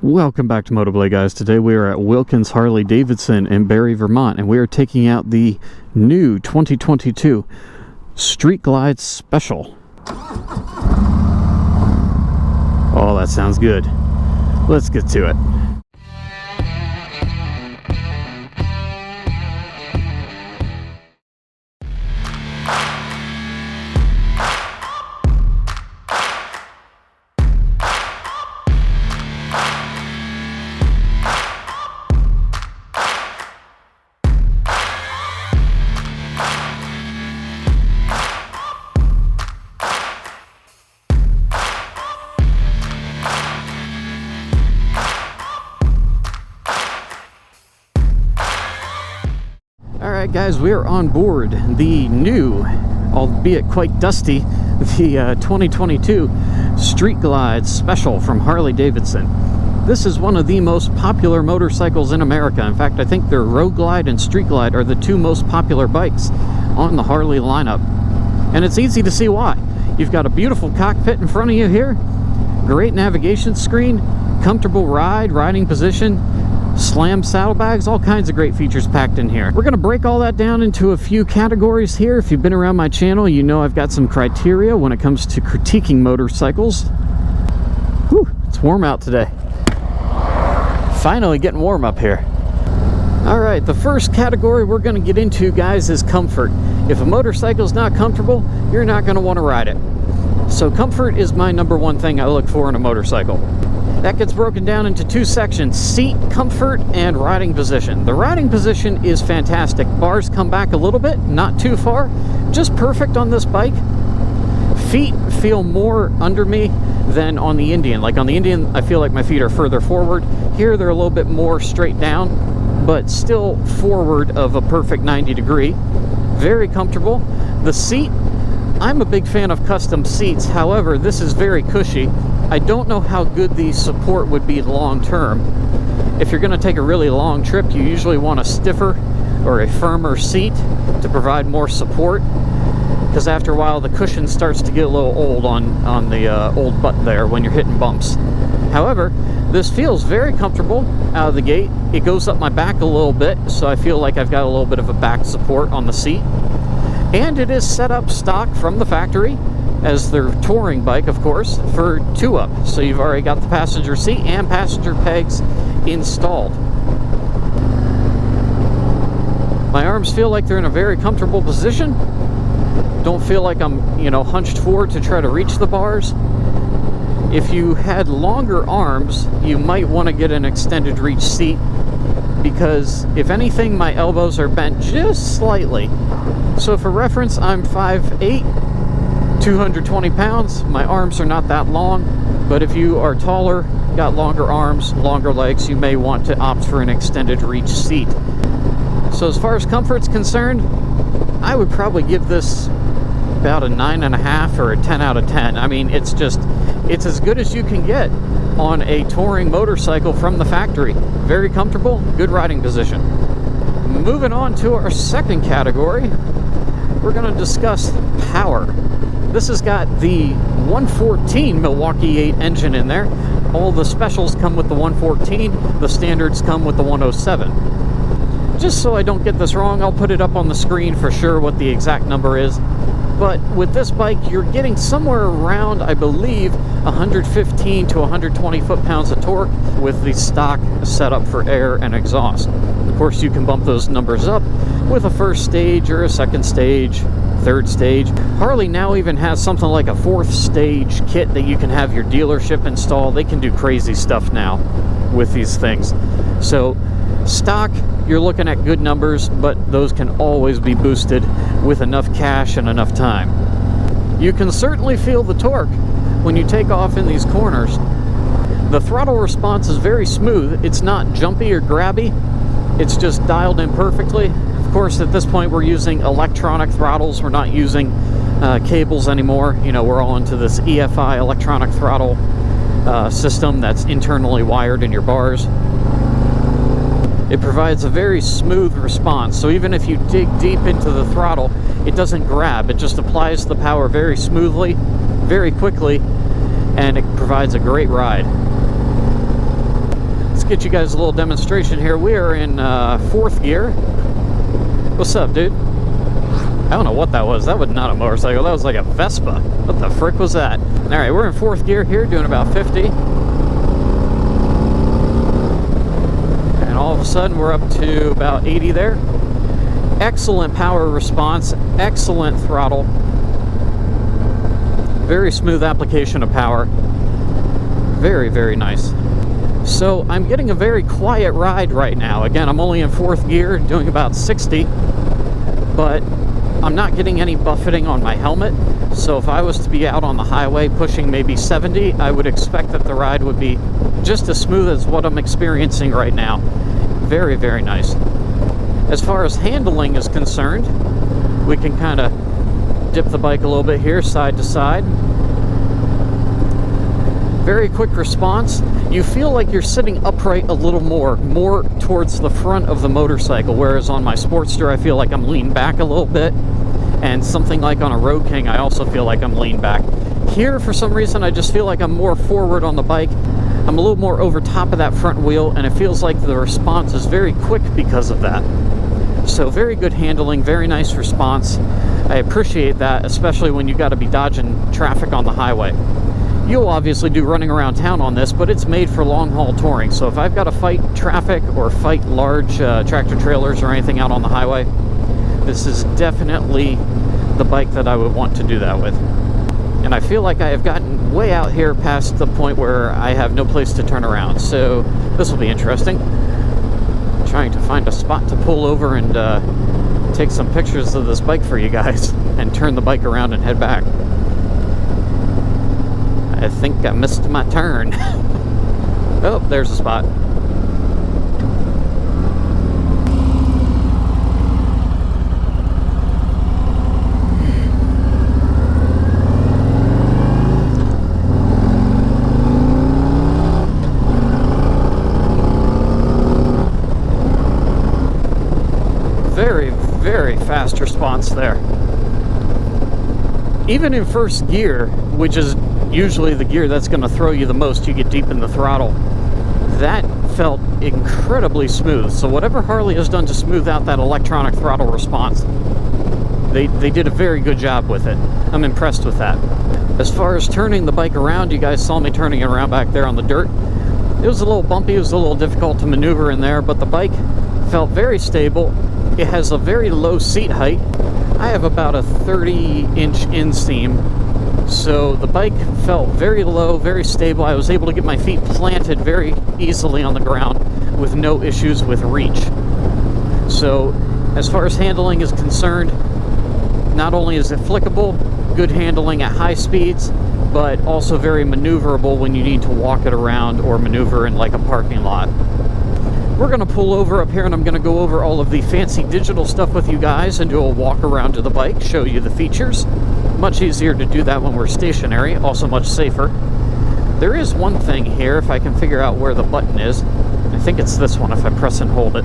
Welcome back to MOTOBLADE, guys. Today we are at Wilkins Harley Davidson in Barre, Vermont, and we are taking out the new 2022 Street Glide Special. Oh, that sounds good. Let's get to it. Alright guys, we are on board the new, albeit quite dusty, the 2022 Street Glide Special from Harley Davidson. This is one of the most popular motorcycles in America. In fact, I think their Road Glide and Street Glide are the two most popular bikes on the Harley lineup. And it's easy to see why. You've got a beautiful cockpit in front of you here, great navigation screen, comfortable riding position, slam saddlebags, all kinds of great features packed in here. We're going to break all that down into a few categories here. If you've been around my channel, you know I've got some criteria when it comes to critiquing motorcycles. Whew, it's warm out today. Finally getting warm up here. Alright, the first category we're going to get into, guys, is comfort. If a motorcycle's not comfortable, you're not going to want to ride it. So comfort is my number one thing I look for in a motorcycle. That gets broken down into two sections: seat comfort and riding position. The riding position is fantastic. Bars come back a little bit, not too far, just perfect on this bike. Feet feel more under me than on the Indian. Like on the Indian, I feel like my feet are further forward. Here they're a little bit more straight down, but still forward of a perfect 90 degree. Very comfortable. The seat, I'm a big fan of custom seats. However, this is very cushy. I don't know how good the support would be long term. If you're going to take a really long trip, you usually want a stiffer or a firmer seat to provide more support, because after a while the cushion starts to get a little old on the old butt there when you're hitting bumps. However, this feels very comfortable out of the gate. It goes up my back a little bit, so I feel like I've got a little bit of a back support on the seat. And it is set up stock from the factory as their touring bike, of course, for 2-up. So you've already got the passenger seat and passenger pegs installed. My arms feel like they're in a very comfortable position. Don't feel like I'm, hunched forward to try to reach the bars. If you had longer arms, you might want to get an extended reach seat, because if anything, my elbows are bent just slightly. So for reference, I'm 5'8", 220 pounds. My arms are not that long, but if you are taller, got longer arms, longer legs, you may want to opt for an extended reach seat. So as far as comfort's concerned, I would probably give this about a 9.5 or a 10 out of 10. I mean, it's as good as you can get on a touring motorcycle from the factory. Very comfortable, good riding position. Moving on to our second category, we're going to discuss power. This has got the 114 Milwaukee-Eight engine in there. All the specials come with the 114. The standards come with the 107. Just so I don't get this wrong, I'll put it up on the screen for sure what the exact number is. But with this bike, you're getting somewhere around, I believe, 115 to 120 foot-pounds of torque with the stock setup for air and exhaust. Of course, you can bump those numbers up with a first stage or a second stage, third stage. Harley now even has something like a fourth stage kit that you can have your dealership install. They can do crazy stuff now with these things. So stock, you're looking at good numbers, but those can always be boosted with enough cash and enough time. You can certainly feel the torque when you take off in these corners. The throttle response is very smooth. It's not jumpy or grabby. It's just dialed in perfectly. Of course, at this point, we're using electronic throttles. We're not using cables anymore. We're all into this EFI electronic throttle system that's internally wired in your bars. It provides a very smooth response. So even if you dig deep into the throttle, it doesn't grab. It just applies the power very smoothly, very quickly, and it provides a great ride. let's get you guys a little demonstration here. We are in 4th gear. What's up, dude? I don't know what that was. That was not a motorcycle. That was like a Vespa. What the frick was that? All right, we're in 4th gear here, doing about 50. And all of a sudden, we're up to about 80 there. Excellent power response, excellent throttle. Very smooth application of power. Very, very nice. So I'm getting a very quiet ride right now. Again, I'm only in 4th gear, doing about 60, but I'm not getting any buffeting on my helmet. So if I was to be out on the highway pushing maybe 70, I would expect that the ride would be just as smooth as what I'm experiencing right now. Very, very nice. As far as handling is concerned, we can kind of dip the bike a little bit here, side to side. Very quick response. You feel like you're sitting upright a little more towards the front of the motorcycle, whereas on my Sportster I feel like I'm leaned back a little bit, and something like on a Road King I also feel like I'm leaned back. Here, for some reason, I just feel like I'm more forward on the bike. I'm a little more over top of that front wheel, and it feels like the response is very quick because of that. So very good handling, very nice response. I appreciate that, especially when you got to be dodging traffic on the highway. You'll obviously do running around town on this, but it's made for long-haul touring. So if I've got to fight traffic or fight large tractor trailers or anything out on the highway, this is definitely the bike that I would want to do that with. And I feel like I have gotten way out here past the point where I have no place to turn around. So this will be interesting. Trying to find a spot to pull over and take some pictures of this bike for you guys and turn the bike around and head back. I think I missed my turn. Oh, there's a spot. Very, very fast response there. Even in 1st gear, which is usually the gear that's going to throw you the most, you get deep in the throttle, that felt incredibly smooth. So whatever Harley has done to smooth out that electronic throttle response, they did a very good job with it. I'm impressed with that. As far as turning the bike around, you guys saw me turning it around back there on the dirt. It was a little bumpy, it was a little difficult to maneuver in there, but the bike felt very stable. It has a very low seat height. I have about a 30-inch inseam, so the bike felt very low, very stable. I was able to get my feet planted very easily on the ground with no issues with reach. So as far as handling is concerned, not only is it flickable, good handling at high speeds, but also very maneuverable when you need to walk it around or maneuver in like a parking lot. We're going to pull over up here and I'm going to go over all of the fancy digital stuff with you guys and do a walk around to the bike, show you the features. Much easier to do that when we're stationary, also much safer. There is one thing here, if I can figure out where the button is. I think it's this one if I press and hold it.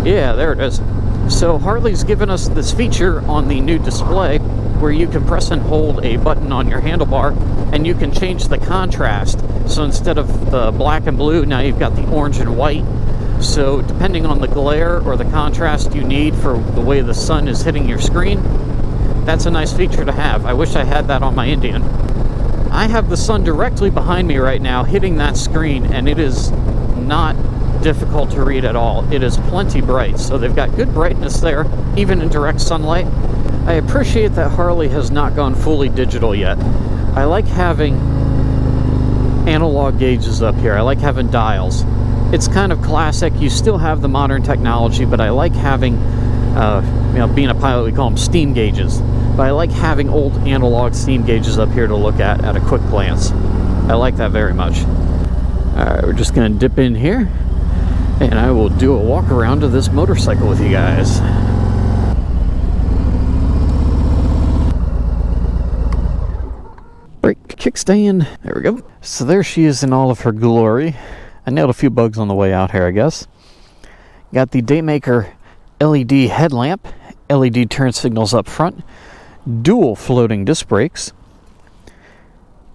Yeah, there it is. So Harley's given us this feature on the new display where you can press and hold a button on your handlebar and you can change the contrast. So instead of the black and blue, now you've got the orange and white. So depending on the glare or the contrast you need for the way the sun is hitting your screen, that's a nice feature to have. I wish I had that on my Indian. I have the sun directly behind me right now hitting that screen, and it is not difficult to read at all. It is plenty bright, so they've got good brightness there, even in direct sunlight. I appreciate that Harley has not gone fully digital yet. I like having analog gauges up here. I like having dials. It's kind of classic. You still have the modern technology, but I like having, being a pilot, we call them steam gauges. But I like having old analog steam gauges up here to look at a quick glance. I like that very much. Alright, we're just going to dip in here, and I will do a walk around to this motorcycle with you guys. Brake, kickstand, there we go. So there she is in all of her glory. I nailed a few bugs on the way out here, I guess. Got the Daymaker LED headlamp, LED turn signals up front, dual floating disc brakes,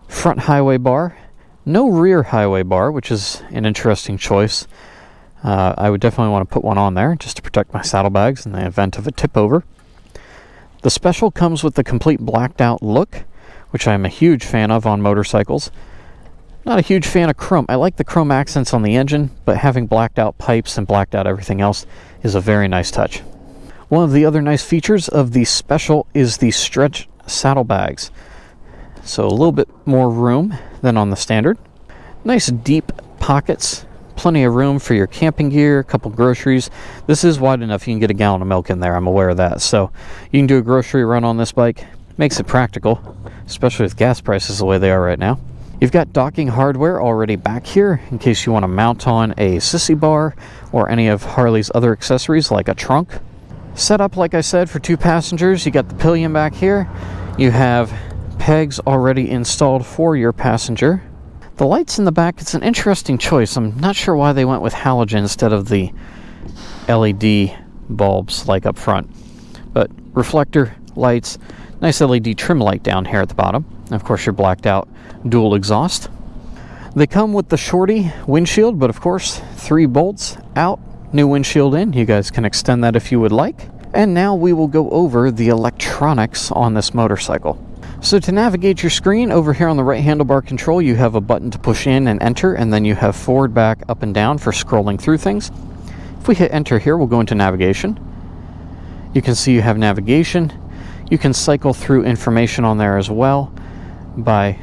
front highway bar, No rear highway bar, which is an interesting choice. I would definitely want to put one on there just to protect my saddlebags in the event of a tip over. The Special comes with the complete blacked out look, which I'm a huge fan of on motorcycles. Not a huge fan of chrome. I like the chrome accents on the engine, but having blacked out pipes and blacked out everything else is a very nice touch. One of the other nice features of the Special is the stretch saddlebags. So a little bit more room than on the Standard. Nice deep pockets, plenty of room for your camping gear, a couple groceries. This is wide enough you can get a gallon of milk in there, I'm aware of that. So you can do a grocery run on this bike. Makes it practical, especially with gas prices the way they are right now. You've got docking hardware already back here in case you want to mount on a sissy bar or any of Harley's other accessories like a trunk. Set up, like I said, for 2 passengers. You got the pillion back here. You have pegs already installed for your passenger. The lights in the back, it's an interesting choice. I'm not sure why they went with halogen instead of the LED bulbs like up front. But reflector lights, nice LED trim light down here at the bottom. And of course your blacked out dual exhaust. They come with the shorty windshield, but of course 3 bolts out, new windshield in. You guys can extend that if you would like. And now we will go over the electronics on this motorcycle. So to navigate your screen, over here on the right handlebar control, you have a button to push in and enter, and then you have forward, back, up, and down for scrolling through things. If we hit enter here, we'll go into navigation. You can see you have navigation. You can cycle through information on there as well by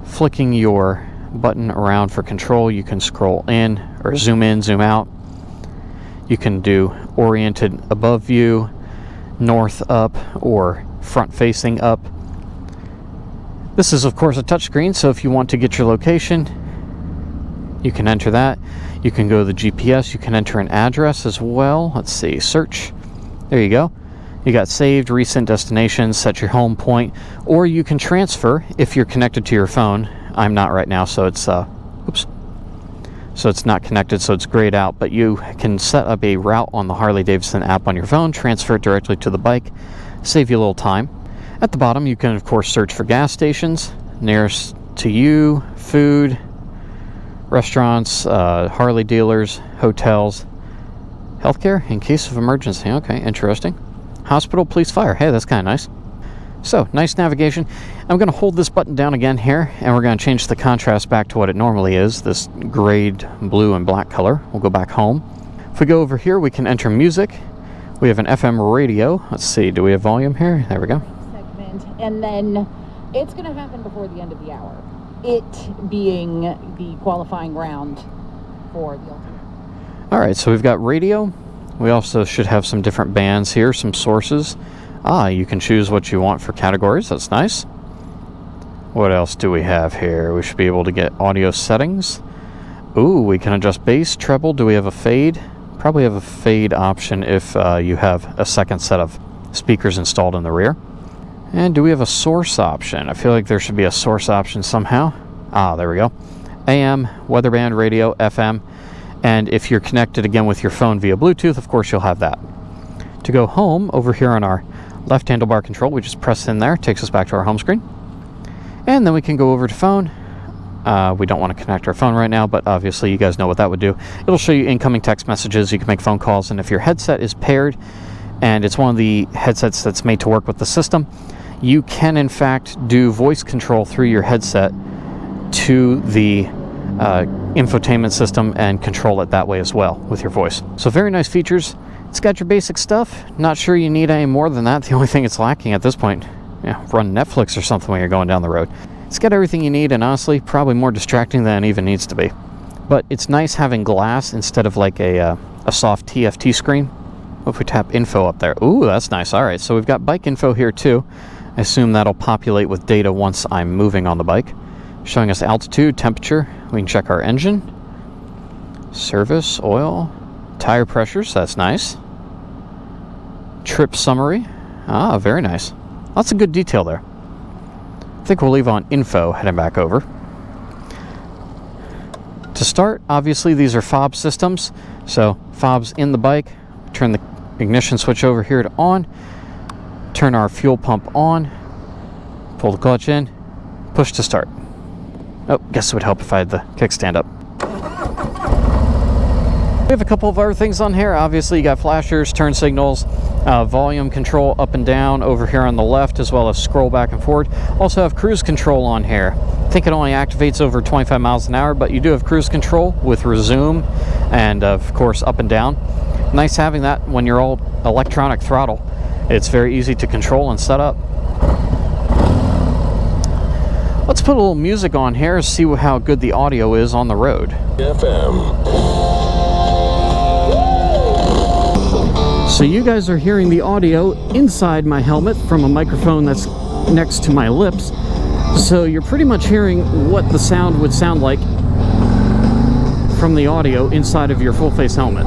flicking your button around for control. You can scroll in or zoom in, zoom out. You can do oriented above view, north up, or front facing up. This is of course a touchscreen, so if you want to get your location, you can enter that. You can go to the GPS, you can enter an address as well. Let's see, search. There you go. You got saved, recent destinations, set your home point, or you can transfer if you're connected to your phone. I'm not right now, so it's so it's not connected, so it's grayed out, but you can set up a route on the Harley Davidson app on your phone, transfer it directly to the bike, save you a little time. At the bottom, you can of course search for gas stations nearest to you, food, restaurants, Harley dealers, hotels, healthcare in case of emergency. Okay, interesting. Hospital, police, fire. Hey, that's kind of nice. So, nice navigation. I'm going to hold this button down again here, and we're going to change the contrast back to what it normally is, this grayed blue and black color. We'll go back home. If we go over here, we can enter music. We have an FM radio. Let's see, do we have volume here? There we go. Segment, and then it's going to happen before the end of the hour. It being the qualifying round for the ultimate. All right, so we've got radio. We also should have some different bands here, some sources. You can choose what you want for categories. That's nice. What else do we have here? We should be able to get audio settings. Ooh, we can adjust bass, treble. Do we have a fade? Probably have a fade option if you have a second set of speakers installed in the rear. And do we have a source option? I feel like there should be a source option somehow. There we go. AM, weather band, radio, FM. And if you're connected again with your phone via Bluetooth, of course you'll have that. To go home, over here on our left handlebar control, we just press in there, takes us back to our home screen. And then we can go over to phone. We don't want to connect our phone right now, but obviously you guys know what that would do. It'll show you incoming text messages, you can make phone calls, and if your headset is paired, and it's one of the headsets that's made to work with the system, you can in fact do voice control through your headset to the infotainment system and control it that way as well with your voice. So very nice features. It's got your basic stuff. Not sure you need any more than that. The only thing it's lacking at this point, run Netflix or something when you're going down the road. It's got everything you need, and honestly, probably more distracting than it even needs to be. But it's nice having glass instead of like a soft TFT screen. If we tap info up there. Ooh, that's nice. All right, so we've got bike info here too. I assume that'll populate with data once I'm moving on the bike. Showing us altitude, temperature. We can check our engine, service, oil, tire pressures. That's nice. Trip summary. Very nice. Lots of good detail there. I think we'll leave on info heading back over. To start, obviously these are fob systems. So fobs in the bike. Turn the ignition switch over here to on. Turn our fuel pump on. Pull the clutch in. Push to start. Oh, guess it would help if I had the kickstand up. We have a couple of other things on here. Obviously, you got flashers, turn signals, volume control up and down over here on the left, as well as scroll back and forward. Also have cruise control on here. I think it only activates over 25 miles an hour, but you do have cruise control with resume and, of course, up and down. Nice having that when you're all electronic throttle. It's very easy to control and set up. Let's put a little music on here and see how good the audio is on the road. FM. So you guys are hearing the audio inside my helmet from a microphone that's next to my lips. So you're pretty much hearing what the sound would sound like from the audio inside of your full face helmet.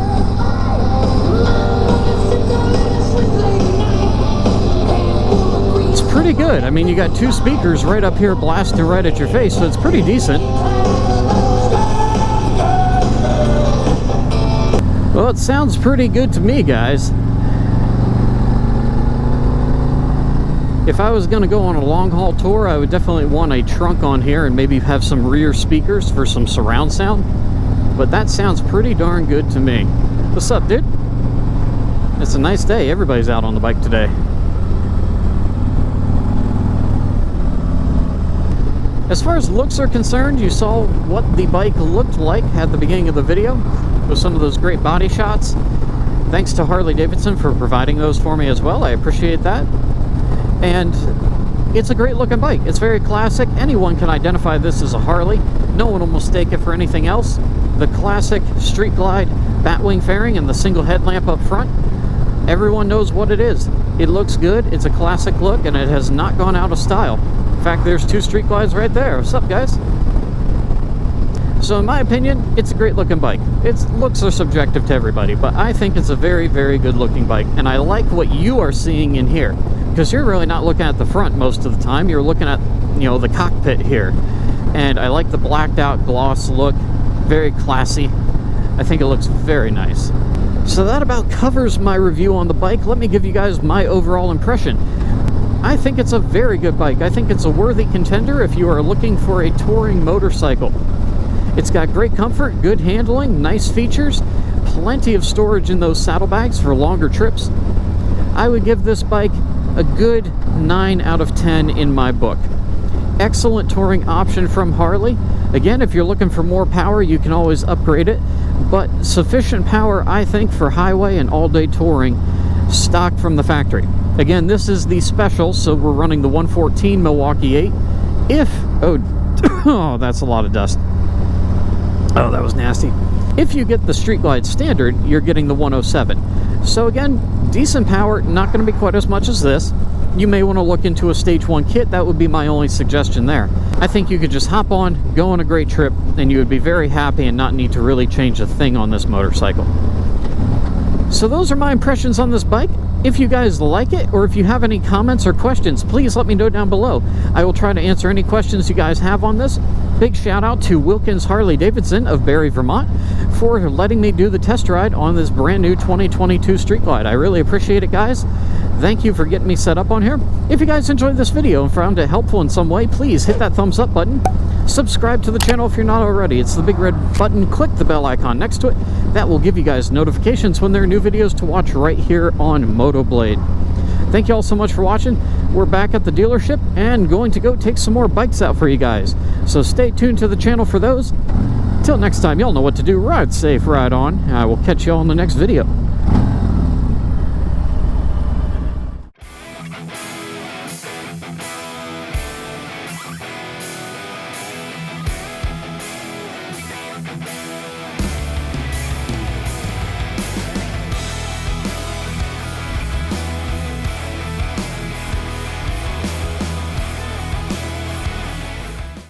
It's pretty good. I mean, you got two speakers right up here blasting right at your face, so it's pretty decent. Well, it sounds pretty good to me, guys. If I was going to go on a long haul tour, I would definitely want a trunk on here and maybe have some rear speakers for some surround sound. But that sounds pretty darn good to me. What's up, dude? It's a nice day. Everybody's out on the bike today. As far as looks are concerned, you saw what the bike looked like at the beginning of the video with some of those great body shots. Thanks to Harley Davidson for providing those for me as well. I appreciate that. And it's a great looking bike. It's very classic. Anyone can identify this as a Harley. No one will mistake it for anything else. The classic Street Glide batwing fairing and the single headlamp up front. Everyone knows what it is. It looks good. It's a classic look and it has not gone out of style. In fact, there's two Street Glides right there. What's up, guys? So in my opinion, it's a great looking bike. Its looks are subjective to everybody, but I think it's a very, very good looking bike. And I like what you are seeing in here, because you're really not looking at the front most of the time. You're looking at, you know, the cockpit here. And I like the blacked out gloss look. Very classy. I think it looks very nice. So that about covers my review on the bike. Let me give you guys my overall impression. I think it's a very good bike. I think it's a worthy contender if you are looking for a touring motorcycle. It's got great comfort, good handling, nice features, plenty of storage in those saddlebags for longer trips. I would give this bike a good 9 out of 10 in my book. Excellent touring option from Harley. Again, if you're looking for more power, you can always upgrade it, but sufficient power, I think, for highway and all-day touring, stock from the factory. Again, this is the special, so we're running the 114 Milwaukee-Eight. Oh, that's a lot of dust. Oh, that was nasty. If you get the Street Glide Standard, you're getting the 107. So again, decent power, not going to be quite as much as this. You may want to look into a Stage 1 kit. That would be my only suggestion there. I think you could just hop on, go on a great trip, and you would be very happy and not need to really change a thing on this motorcycle. So those are my impressions on this bike. If you guys like it, or if you have any comments or questions, please let me know down below. I will try to answer any questions you guys have on this. Big shout out to Wilkins Harley Davidson of Barre, Vermont for letting me do the test ride on this brand new 2022 Street Glide. I really appreciate it, guys. Thank you for getting me set up on here. If you guys enjoyed this video and found it helpful in some way, please hit that thumbs up button. Subscribe to the channel if you're not already. It's the big red button. Click the bell icon next to it. That will give you guys notifications when there are new videos to watch right here on MotoBlade. Thank you all so much for watching. We're back at the dealership and going to go take some more bikes out for you guys. So stay tuned to the channel for those. Till next time, y'all know what to do. Ride safe, ride on. I will catch you all in the next video.